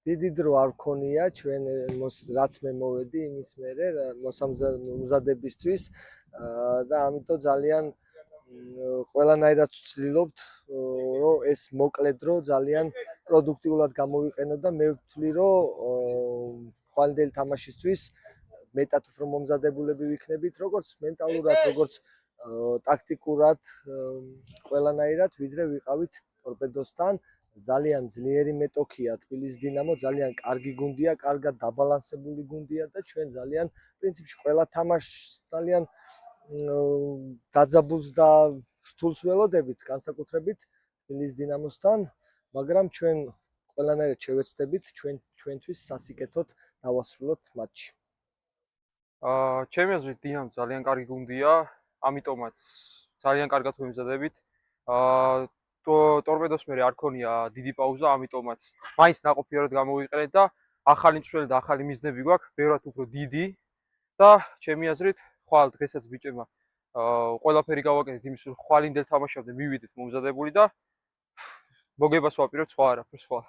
დიდი დრო არ გქონია ჩვენ რაც მე მოვედი იმის მერე მოსამზადებისთვის და ამიტომ ძალიან ყველანაირად ვცდილობთ რომ ეს მოკლე დრო ძალიან პროდუქტიულად გამოვიყენოთ და მე ვთვლი რომ ხვალინდელი თამაშისთვის მეტად უფრო მომზადებულები ვიქნებით როგორც მენტალურად როგორც ტაქტიკურად ყველანაირად ვიდრე ვიყავით ტორპედოსთან ძალიან ძლიერი მეტოქია თბილისის დინამო, ძალიან კარგი გუნდია, კარგად დაბალანსებული გუნდია და ჩვენ ძალიან პრინციპში ყველა თამაშს ძალიან დაძაბულს და რთულს ველოდებით, განსაკუთრებით თბილისის დინამოსთან, მაგრამ ჩვენ ყველანაირად შევეცდებით ჩვენთვის სასიკეთოდ დავასრულოთ მატჩი. ჩემი აზრით დინამო ძალიან კარგი გუნდია, ამიტომაც ძალიან კარგად ვემზადებით. ტორპედოს მერე არ ქონია დიდი პაუზა, ამიტომაც მაინც ნაყოფიერად გამოვიყენეთ და ახალი მცველი და ახალი მიზნები გვაქვს, ბევრად უფრო დიდი და ჩემი აზრით ხვალ დღესაც ბიჭებმა ყველაფერი გავაკეთეთ იმის რომ ხვალინდელ თამაშამდე მივიდეთ მომზადებული და მოგებას ვაპირებთ სხვა არაფერს ხვალ.